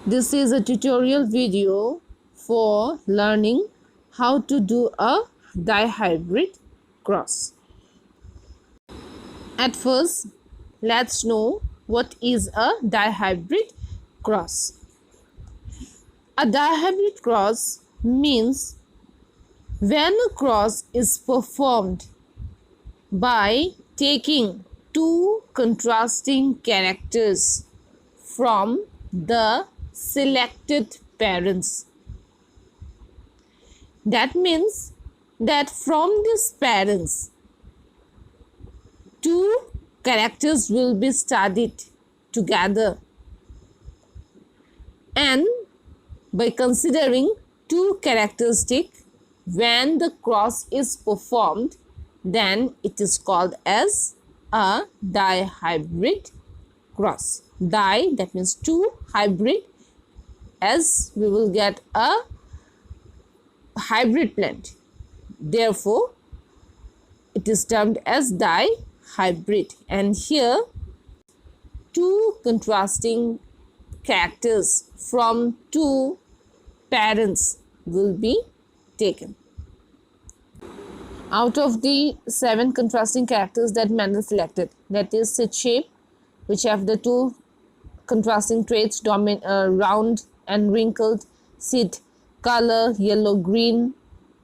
This is a tutorial video for learning how to do a dihybrid cross. At first, let's know what is a dihybrid cross. A dihybrid cross means when a cross is performed by taking two contrasting characters from the selected parents. That means that from these parents, two characters will be studied together, and by considering two characteristics, when the cross is performed, then it is called as a dihybrid cross. Di, that means two, hybrid, as we will get a hybrid plant. Therefore, it is termed as dihybrid. And here, two contrasting characters from two parents will be taken. Out of the 7 contrasting characters that Mendel selected, that is seed shape, which have the two contrasting traits, round and wrinkled, seed color, yellow green,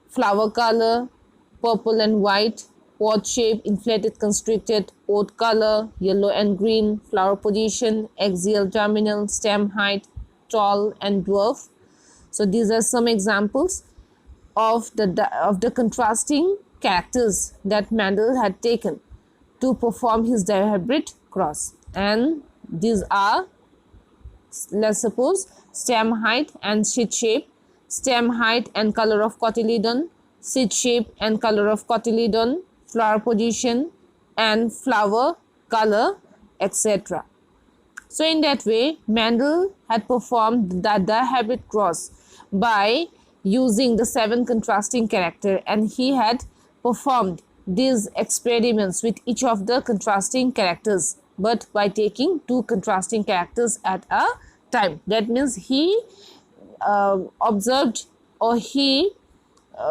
flower color, purple and white, pod shape, inflated constricted, pod color, yellow and green, flower position, axial terminal, stem height, tall and dwarf. So these are some examples of the contrasting characters that Mendel had taken to perform his dihybrid cross. And these are, let's suppose, stem height and seed shape, stem height and color of cotyledon, seed shape and color of cotyledon, flower position and flower color, etc. So in that way, Mendel had performed the dihybrid cross by using the 7 contrasting character, and he had performed these experiments with each of the contrasting characters, but by taking two contrasting characters at a time. That means he observed, or he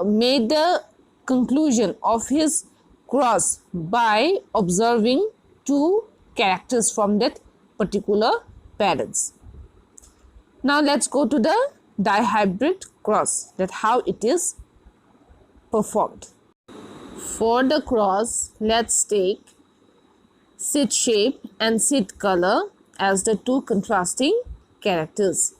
made the conclusion of his cross by observing two characters from that particular parents. Now let's go to the dihybrid cross, that how it is performed. For the cross, let's take seed shape and seed color as the two contrasting characters.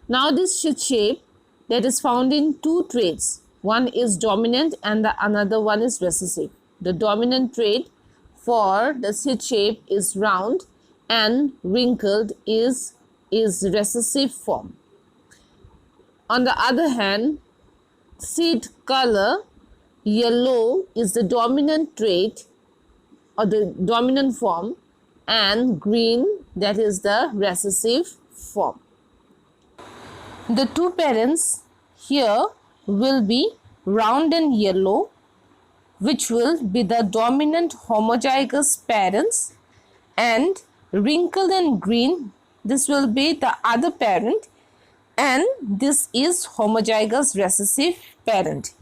Now this seed shape, that is found in two traits. One is dominant and the another one is recessive. The dominant trait for the seed shape is round and wrinkled is recessive form. On the other hand, seed color, yellow, is the dominant trait or the dominant form, and green, that is the recessive form. The two parents here will be round and yellow, which will be the dominant homozygous parents, and wrinkled and green, this will be the other parent, and this is homozygous recessive parent.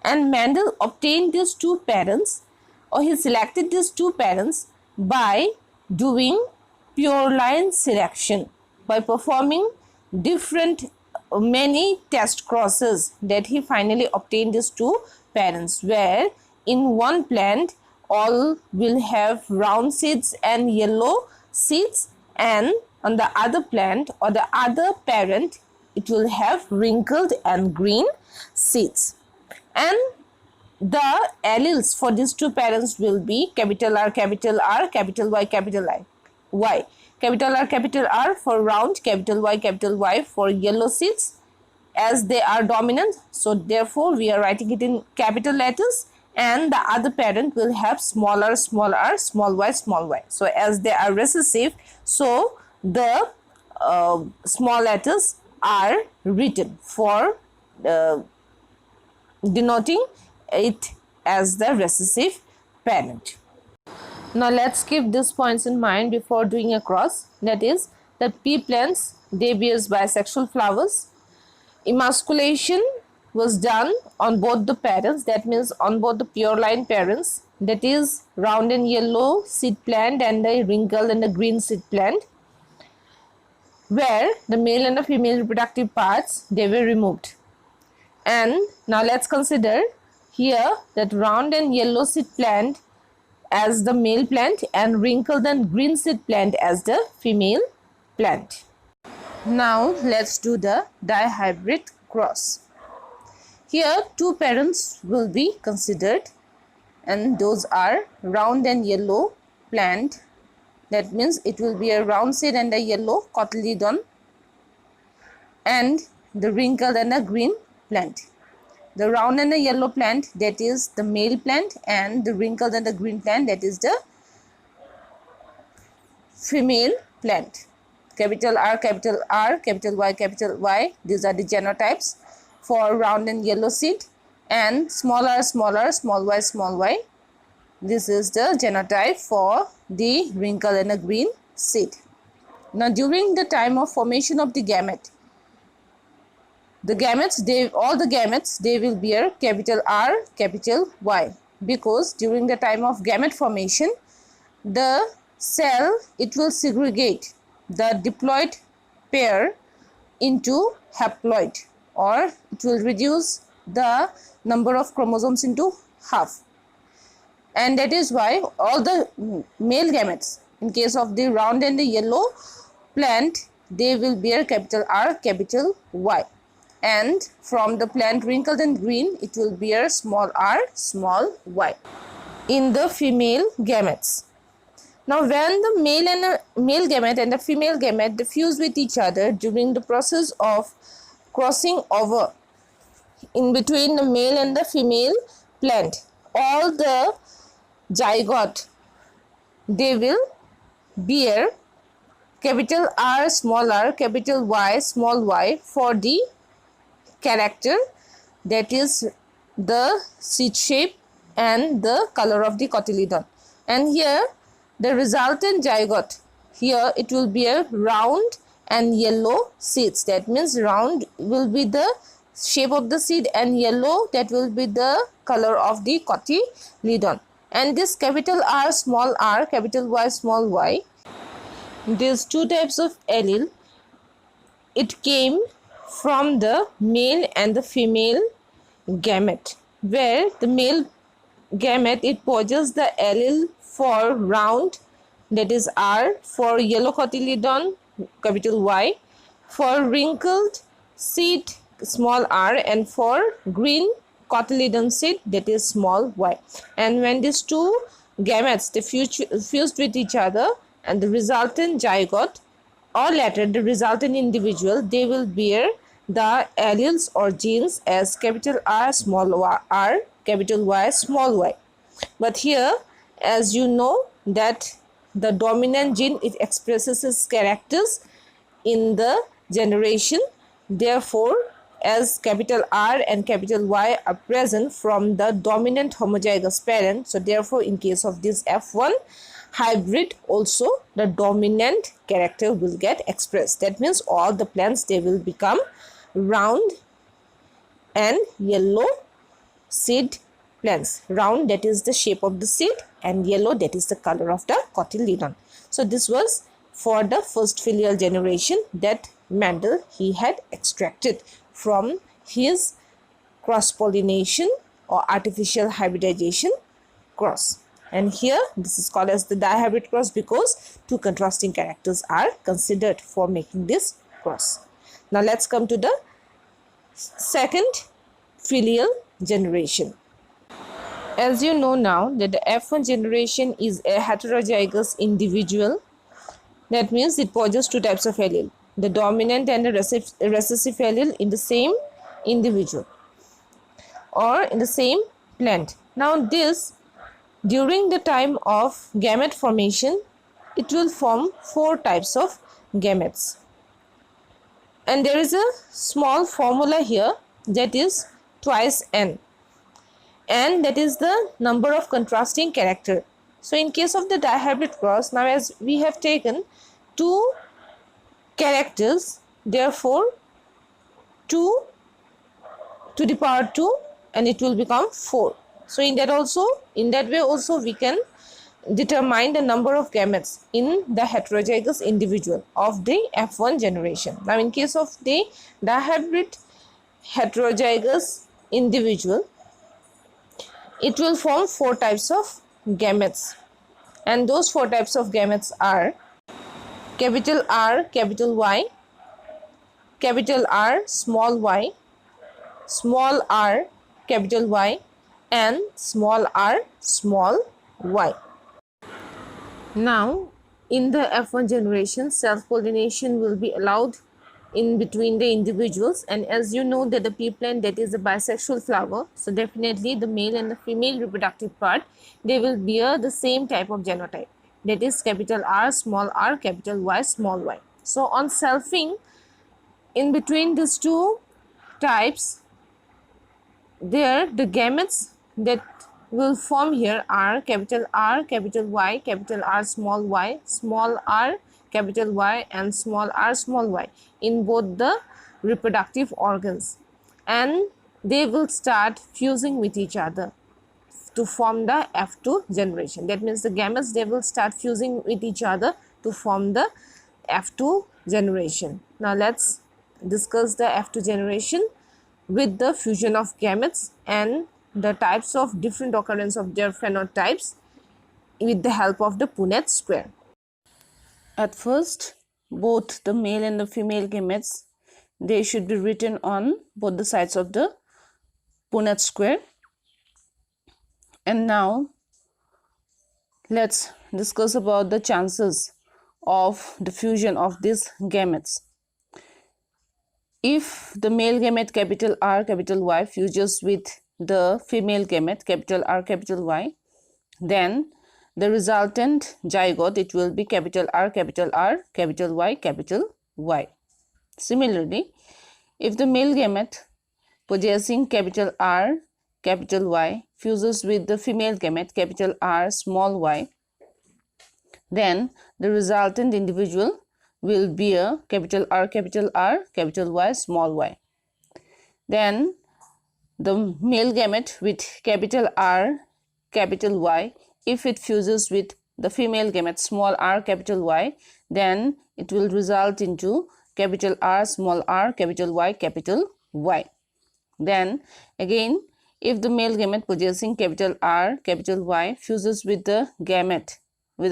And Mendel obtained these two parents, or he selected these two parents by doing pure line selection, by performing many test crosses, that he finally obtained these two parents, where in one plant all will have round seeds and yellow seeds, and on the other plant or the other parent it will have wrinkled and green seeds. And the alleles for these two parents will be capital R, capital Y, capital Y. Capital R for round, capital Y for yellow seeds, as they are dominant. So therefore we are writing it in capital letters, and the other parent will have small r, small y. So as they are recessive, so the small letters are written for denoting it as the recessive parent. Now let's keep these points in mind before doing a cross. That is, that pea plants, they bears bisexual flowers. Emasculation was done on both the parents, that means on both the pure line parents, that is round and yellow seed plant and the wrinkled and the green seed plant, where the male and the female reproductive parts, they were removed. And now let's consider here that round and yellow seed plant as the male plant and wrinkled and green seed plant as the female plant. Now let's do the dihybrid cross. Here two parents will be considered, and those are round and yellow plant, that means it will be a round seed and a yellow cotyledon, and the wrinkled and a green plant. The round and the yellow plant, that is the male plant, and the wrinkled and the green plant, that is the female plant. Capital R, capital R, capital Y, these are the genotypes for round and yellow seed, and small r, small y, this is the genotype for the wrinkled and the green seed. Now during the time of formation of the gamete, all the gametes they will bear capital R, capital Y, because during the time of gamete formation, the cell, it will segregate the diploid pair into haploid, or it will reduce the number of chromosomes into half. And that is why all the male gametes, in case of the round and the yellow plant, they will bear capital R, capital Y. And from the plant wrinkled and green, it will bear small r, small y. In the female gametes, now when the male gamete and the female gamete, they fuse with each other during the process of crossing over in between the male and the female plant, all the zygote, they will bear capital R, capital Y, small y for the character, that is the seed shape and the color of the cotyledon. And here the resultant zygote, here it will be a round and yellow seeds, that means round will be the shape of the seed and yellow, that will be the color of the cotyledon. And this capital R, capital Y, small y, these two types of allele, it came from the male and the female gamete, where the male gamete, it possesses the allele for round, that is R, for yellow cotyledon, capital Y, for wrinkled seed, small r, and for green cotyledon seed, that is small y. And when these two gametes, they fused with each other, and the resultant zygote, or later the resultant individual, they will bear the alleles or genes as capital R, small r, capital Y, small y. But here, as you know, that the dominant gene, it expresses its characters in the generation. Therefore, as capital R and capital Y are present from the dominant homozygous parent, so therefore in case of this F1 hybrid, also the dominant character will get expressed. That means all the plants, they will become round and yellow seed plants. Round, that is the shape of the seed, and yellow, that is the color of the cotyledon. So this was for the first filial generation that Mendel, he had extracted from his cross-pollination or artificial hybridization cross. And here this is called as the dihybrid cross because two contrasting characters are considered for making this cross. Now let's come to the second filial generation. As you know now that the F1 generation is a heterozygous individual. That means it possesses two types of allele, the dominant and the recessive allele in the same individual or in the same plant. Now this, during the time of gamete formation, it will form four types of gametes. And there is a small formula here, that is twice n, and that is the number of contrasting character. So in case of the dihybrid cross, now as we have taken two characters, therefore 2 to the power 2 and it will become 4. So in that way also we can determine the number of gametes in the heterozygous individual of the F1 generation. Now in case of the dihybrid heterozygous individual, it will form 4 types of gametes, and those 4 types of gametes are capital R capital Y, capital R small y, small r capital Y, and small r small y. Now in the F1 generation, self-pollination will be allowed in between the individuals, and as you know that the pea plant, that is a bisexual flower, so definitely the male and the female reproductive part, they will bear the same type of genotype, that is capital R capital Y small y. So on selfing, in between these two types, there the gametes that will form here are capital R capital Y capital R small r capital Y and small r small y in both the reproductive organs, and they will start fusing with each other to form the F2 generation. That means the gametes, they will start fusing with each other to form the F2 generation. Now let's discuss the F2 generation with the fusion of gametes and the types of different occurrence of their phenotypes with the help of the Punnett square. At first, both the male and the female gametes, they should be written on both the sides of the Punnett square. And now let's discuss about the chances of the fusion of these gametes. If the male gamete capital R capital Y fuses with the female gamete capital R capital Y, then the resultant zygote, it will be capital R capital Y capital Y. Similarly, if the male gamete possessing capital R capital Y fuses with the female gamete capital R small y, then the resultant individual will bear capital R capital Y small y. Then the male gamete with capital R capital Y, if it fuses with the female gamete small r capital Y, then it will result into capital R small r capital Y. Then again, if the male gamete possessing capital R capital Y fuses with the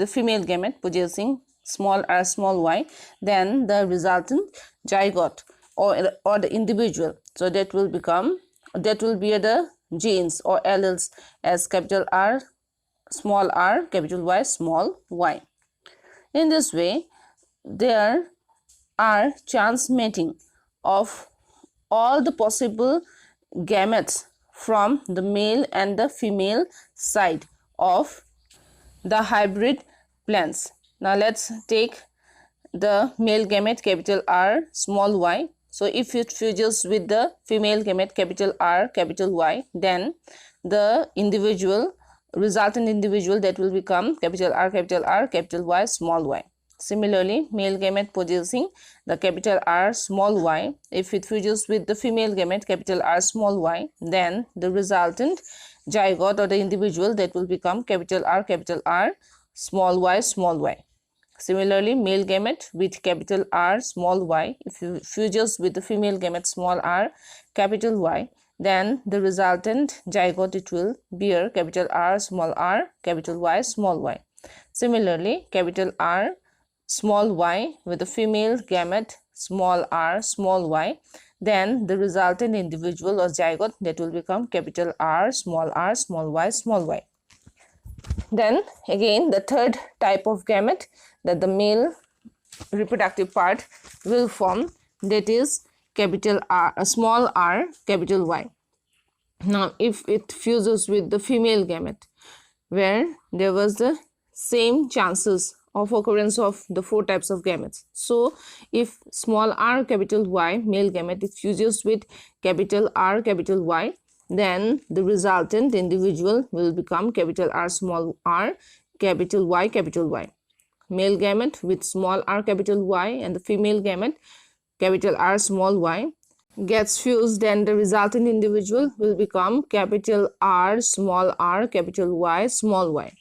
female gamete possessing small r small y, then the resultant zygote or the individual, so that will be the genes or alleles as capital R small r capital Y small y. In this way, there are chance mating of all the possible gametes from the male and the female side of the hybrid plants. Now let's take the male gamete capital R small y. So if it fuses with the female gamete capital R capital Y, then the resultant individual, that will become capital R capital Y small y. Similarly, male gamete possessing the capital R small y, if it fuses with the female gamete capital R small y, then the resultant zygote or the individual, that will become capital R small y. Similarly, male gamete with capital R small y, if it fuses with the female gamete small r capital Y, then the resultant zygote, it will bear capital R small r capital Y small y. Similarly, capital R small y with the female gamete small r small y, then the resultant individual or zygote, that will become capital R small y small y. Then again, the third type of gamete that the male reproductive part will form, that is capital R small r capital Y. Now if it fuses with the female gamete, where there was the same chances of occurrence of the 4 types of gametes. So if small r capital Y male gamete, it fuses with capital R capital Y, then the resultant individual will become capital R small r capital Y. male gamete with small r capital Y and the female gamete capital R small y gets fused, then the resultant individual will become capital R small r capital Y small y.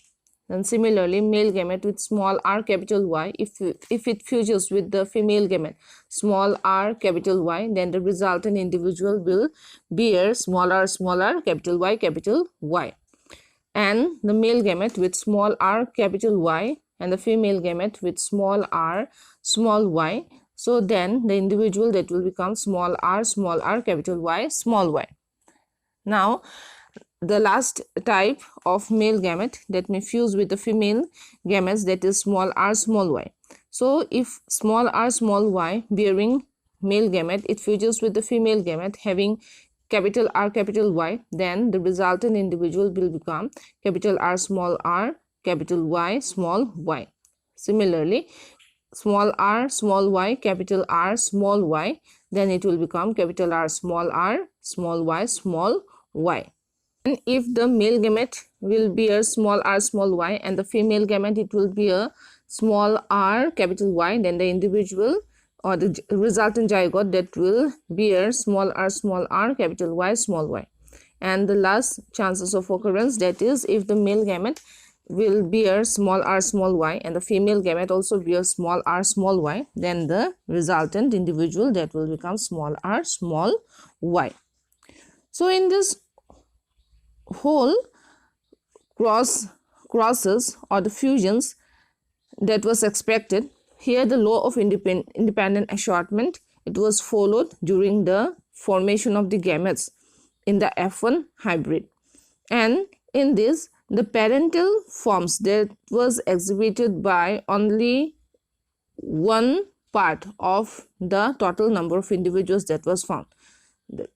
And similarly, male gamete with small r capital Y, if it fuses with the female gamete small r capital Y, then the resultant individual will bear small r capital Y. And the male gamete with small r capital Y and the female gamete with small r small y. So then the individual that will become small r capital Y small y. Now the last type of male gamete that may fuse with the female gametes, that is small r small y. So if small r small y bearing male gamete, it fuses with the female gamete having capital R capital Y, then the resultant individual will become capital R small capital Y small y. Similarly, small r small y capital R small y, then it will become capital R small y small y. And if the male gamete will bear small r small y and the female gamete it will bear small r capital Y, then the individual or the resultant zygote that will bear small r capital Y small y. And the last chances of occurrence, that is if the male gamete will bear small r small y and the female gamete also bear small r small y, then the resultant individual that will become small r small y. So in this whole crosses or the fusions that was expected, here the law of independent assortment, it was followed during the formation of the gametes in the F1 hybrid. And in this, the parental forms that was exhibited by only one part of the total number of individuals that was found.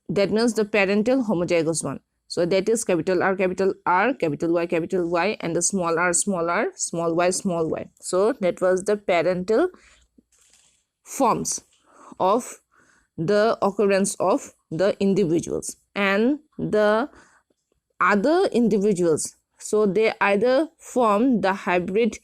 That means the parental homozygous one. So that is capital R, capital Y, and the small r, small y, small y. So that was the parental forms of the occurrence of the individuals. And the other individuals, so they either form the hybrid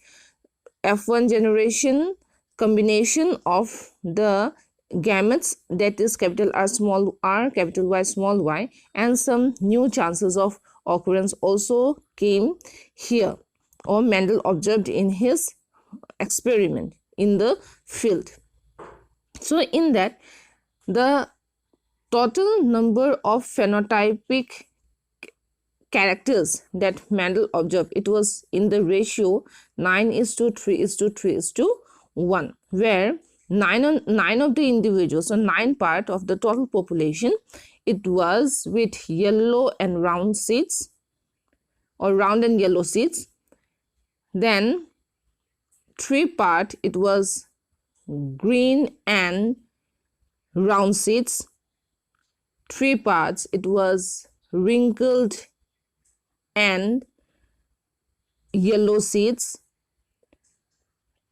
F1 generation combination of the gametes, that is capital R small r capital Y small y, and some new chances of occurrence also came here, or Mendel observed in his experiment in the field. So in that, the total number of phenotypic characters that Mendel observed, it was in the ratio 9:3:3:1, where 9 of the individuals, so 9 part of the total population, it was with yellow and round seeds or round and yellow seeds. Then 3 part it was green and round seeds. 3 parts it was wrinkled and yellow seeds,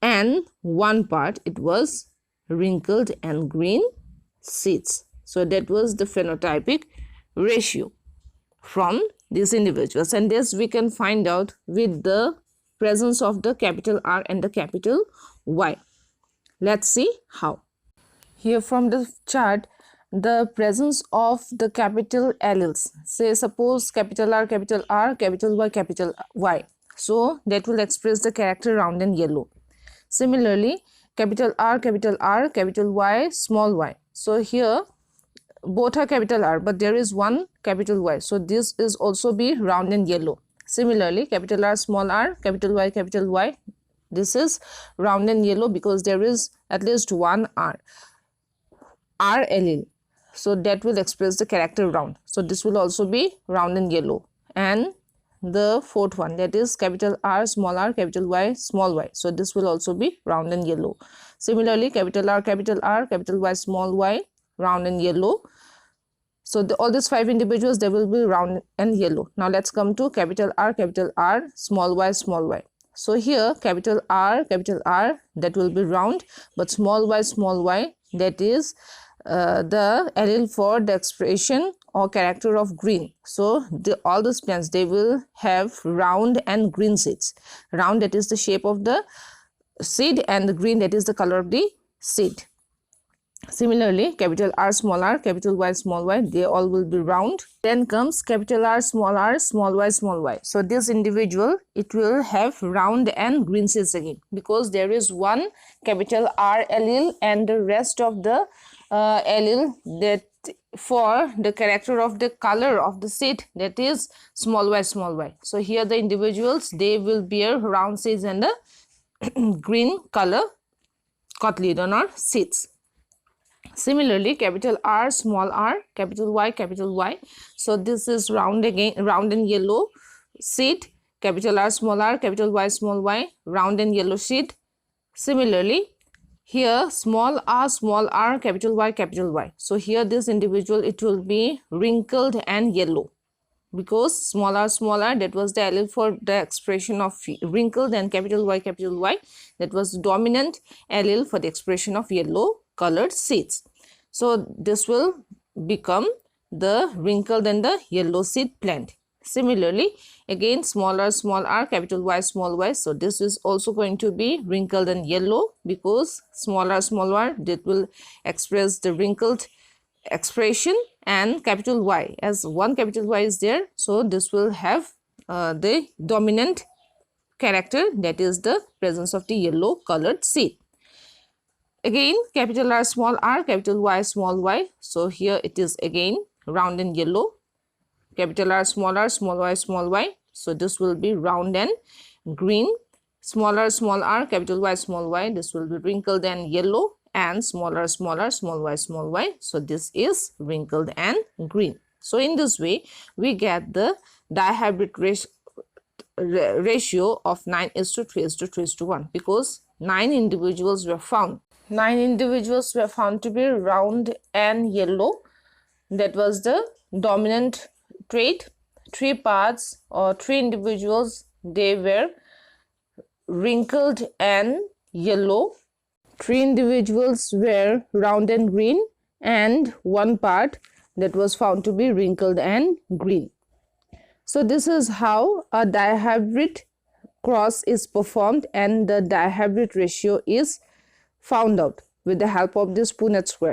and 1 part it was wrinkled and green seeds. So that was the phenotypic ratio from these individuals, and this we can find out with the presence of the capital R and the capital Y. Let's see how. Here from the chart, the presence of the capital alleles, say suppose capital R, capital Y, capital Y, so that will express the character round and yellow. Similarly, capital R, capital Y, small y. So here both are capital R, but there is one capital Y. So this is also be round and yellow. Similarly, capital R, small r, capital Y. This is round and yellow because there is at least one R allele. So that will express the character round. So this will also be round and yellow. And the fourth one, that is capital R, capital Y, small y. So this will also be round and yellow. Similarly, capital R, capital Y, small y, round and yellow. So all these 5 individuals, they will be round and yellow. Now let's come to capital R, small y, So here capital R, that will be round, but small y, that is the allele for the expression or character of green. So all these plants, they will have round and green seeds. Round, that is the shape of the seed, and the green, that is the color of the seed. Similarly, capital R, capital Y, small y, they all will be round. Then comes capital R, small y, small y. So this individual, it will have round and green seeds again, because there is one capital R allele and the rest of the allele that for the character of the color of the seed, that is small y, small y. So here the individuals, they will bear round seeds and the green color cotyledon or seeds. Similarly, capital R, capital Y. So this is round again, round and yellow seed. Capital R, capital Y, small y, round and yellow seed. Similarly, here small r, capital Y. So here this individual, it will be wrinkled and yellow, because small r, that was the allele for the expression of wrinkled, and capital Y, that was the dominant allele for the expression of yellow colored seeds. So this will become the wrinkled and the yellow seed plant. Similarly, again small r, capital Y, small y. So this is also going to be wrinkled and yellow, because small r, that will express the wrinkled expression, and capital Y, as one capital Y is there, so this will have the dominant character, that is the presence of the yellow colored seed. Again, capital R, capital Y, small y. So here it is again round and yellow. Capital R, small y, small y. So this will be round and green. Small r, capital Y, small y. This will be wrinkled and yellow. And small y, small y. So this is wrinkled and green. So in this way, we get the dihybrid ratio of 9:3:3:1, because 9 individuals were found. 9 individuals were found to be round and yellow. That was the dominant trait. 3 parts or 3 individuals, they were wrinkled and yellow. 3 individuals were round and green, and 1 part that was found to be wrinkled and green. So this is how a dihybrid cross is performed, and the dihybrid ratio is found out with the help of this Punnett square.